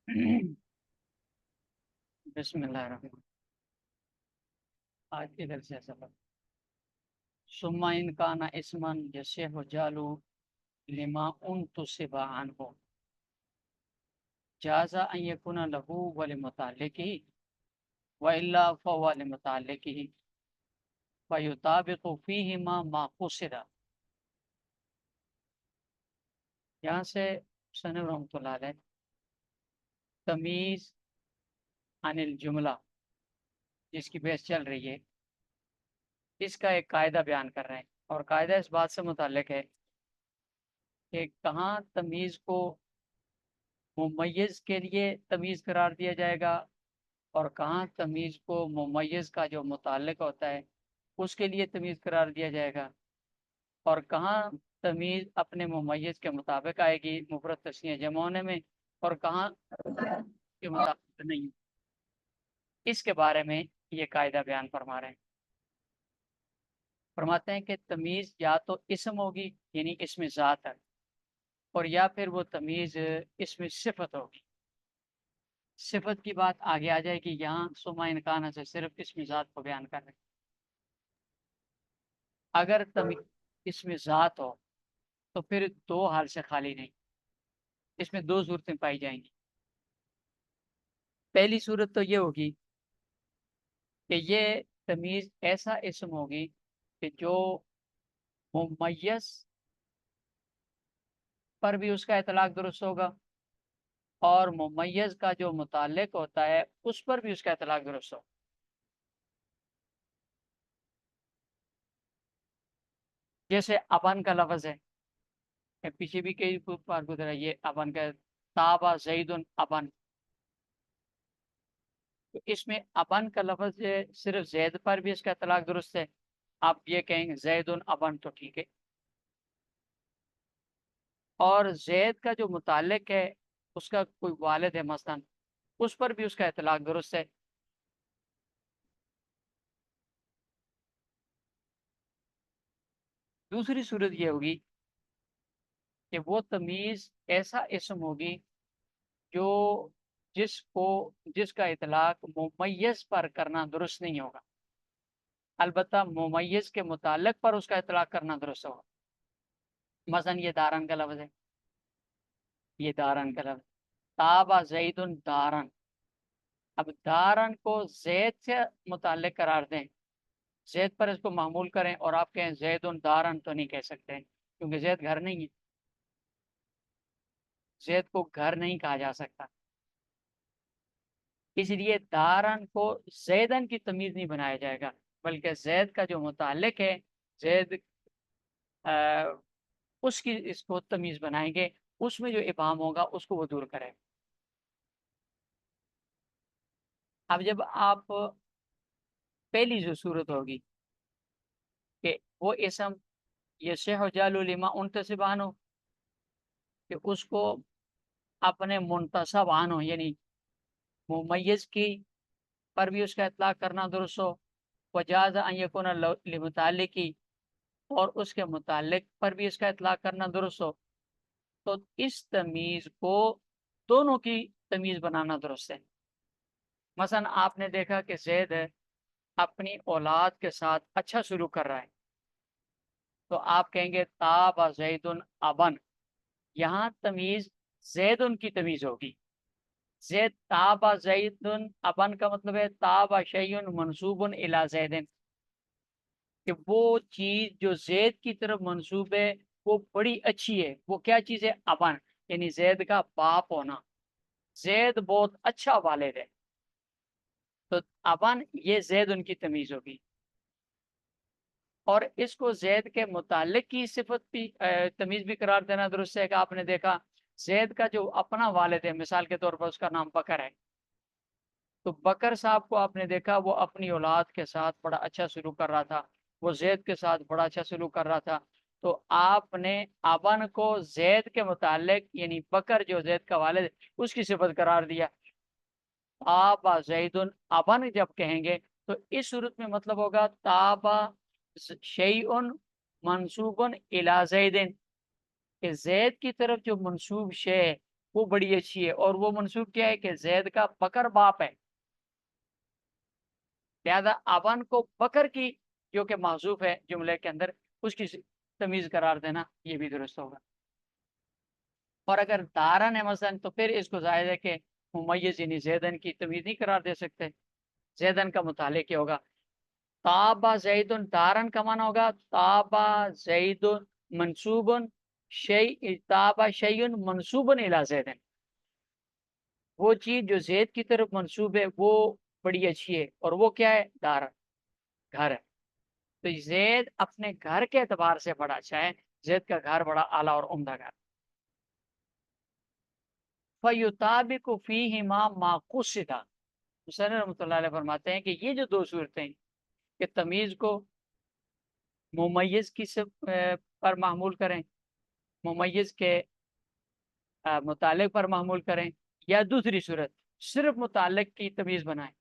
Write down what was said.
بسم اللہ الرحمن آج کے درس سے سبق ثم ان کان اسمن یصح جالو لما انتصب عنہ جاز ان یکون له ولمتعلقه والا فهو لمتعلقه فیطابق فیہما ما قصد۔ یہاں سے مصنف رحمۃ اللہ علیہ تمیز عن الجملہ جس کی بحث چل رہی ہے اس کا ایک قاعدہ بیان کر رہے ہیں، اور قاعدہ اس بات سے متعلق ہے کہ کہاں تمیز کو ممیز کے لیے تمیز قرار دیا جائے گا اور کہاں تمیز کو ممیز کا جو متعلق ہوتا ہے اس کے لیے تمیز قرار دیا جائے گا، اور کہاں تمیز اپنے ممیز کے مطابق آئے گی مفرد تثنیہ جمع ہونے میں، اور کہاں کے مطابق نہیں۔ اس کے بارے میں یہ قاعدہ بیان فرما رہے ہیں۔ فرماتے ہیں کہ تمیز یا تو اسم ہوگی یعنی اسم ذات ہے، اور یا پھر وہ تمیز اسم صفت ہوگی۔ صفت کی بات آگے آ جائے گی، یہاں ثم ان کان سے صرف اسم ذات کو بیان کر رہے ہیں۔ اگر تمیز اسم ذات ہو تو پھر دو حال سے خالی نہیں، اس میں دو صورتیں پائی جائیں گی۔ پہلی صورت تو یہ ہوگی کہ یہ تمیز ایسا اسم ہوگی کہ جو ممیز پر بھی اس کا اطلاق درست ہوگا اور ممیز کا جو متعلق ہوتا ہے اس پر بھی اس کا اطلاق درست ہوگا۔ جیسے ابن کا لفظ ہے، پیچھے بھی کئی بار گزرا، یہ ابن کا تابا زید ابن، تو اس میں ابن کا لفظ صرف زید پر بھی اس کا اطلاق درست ہے۔ آپ یہ کہیں گے زید ابن تو ٹھیک ہے، اور زید کا جو متعلق ہے اس کا کوئی والد ہے مثلا، اس پر بھی اس کا اطلاق درست ہے۔ دوسری صورت یہ ہوگی کہ وہ تمیز ایسا اسم ہوگی جو جس کا اطلاق ممیز پر کرنا درست نہیں ہوگا، البتہ ممیز کے متعلق پر اس کا اطلاق کرنا درست ہوگا۔ مثلا یہ دارن کا لفظ ہے، یہ دارن کا لفظ تابا زید دارن، اب دارن کو زید سے متعلق قرار دیں، زید پر اس کو معمول کریں اور آپ کہیں زید دارن، تو نہیں کہہ سکتے کیونکہ زید گھر نہیں ہے، زید کو گھر نہیں کہا جا سکتا، اس لیے دارن کو زیدن کی تمیز نہیں بنایا جائے گا، بلکہ زید کا جو متعلق ہے زید اس کی اس کو تمیز بنائیں گے، اس میں جو ابہام ہوگا اس کو وہ دور کریں۔ اب جب آپ پہلی جو صورت ہوگی کہ وہ اسم یہ شیخ جال لما انتصب عنہ، کہ اس کو اپنے منتصب عنہ یعنی ممیز کی پر بھی اس کا اطلاق کرنا درست ہو، وجاز ان یکون لمتعلقی اور اس کے متعلق پر بھی اس کا اطلاق کرنا درست ہو، تو اس تمیز کو دونوں کی تمیز بنانا درست ہے۔ مثلا آپ نے دیکھا کہ زید اپنی اولاد کے ساتھ اچھا سلوک کر رہا ہے، تو آپ کہیں گے تاب زید ابن، یہاں تمیز زید کی تمیز ہوگی۔ زید تابا زید ابن کا مطلب ہے تابا شیء منصوب الی زید، کہ وہ چیز جو زید کی طرف منصوب ہے وہ بڑی اچھی ہے۔ وہ کیا چیز ہے؟ ابن، یعنی زید کا باپ ہونا، زید بہت اچھا والد ہے، تو ابن یہ زید ان کی تمیز ہوگی۔ اور اس کو زید کے متعلق کی صفت بھی تمیز بھی قرار دینا درست ہے، کہ آپ نے دیکھا زید کا جو اپنا والد ہے، مثال کے طور پر اس کا نام بکر ہے، تو بکر صاحب کو آپ نے دیکھا وہ اپنی اولاد کے ساتھ بڑا اچھا سلوک کر رہا تھا، وہ زید کے ساتھ بڑا اچھا سلوک کر رہا تھا، تو آپ نے ابن کو زید کے متعلق یعنی بکر جو زید کا والد ہے اس کی صفت قرار دیا۔ تابا زید ابن جب کہیں گے تو اس صورت میں مطلب ہوگا تابا شیء منصوب الی زید، کہ زید کی طرف جو منصوب شے وہ بڑی اچھی ہے، اور وہ منصوب کیا ہے کہ زید کا بکر باپ ہے، لہذا ابن کو بکر کی جو کہ محذوف ہے جملے کے اندر، اس کی تمیز قرار دینا یہ بھی درست ہوگا۔ اور اگر دارن ہے مثلا تو پھر اس کو ظاہر ہے کہ ممیز یعنی زیدن کی تمیز نہیں قرار دے سکتے، زیدن کا متعلق کیا ہوگا؟ تابا زیدن دارن کا معنی ہوگا تابا زیدن منصوبن تابا شیئن منصوبن الی زیدن، وہ چیز جو زید کی طرف منصوب ہے وہ بڑی اچھی ہے، اور وہ کیا ہے؟ دارن، گھر ہے۔ تو زید اپنے گھر کے اعتبار سے بڑا اچھا ہے، زید کا گھر بڑا اعلیٰ اور عمدہ گھر۔ فَيُطَابِقُ فِيهِمَا مَا قُصِدَ، مصنف رحمۃ اللہ علیہ فرماتے ہیں کہ یہ جو دو صورتیں کہ تمیز کو ممیز کی پر معمول کریں، ممیز کے متعلق پر معمول کریں، یا دوسری صورت صرف متعلق کی تمیز بنائیں،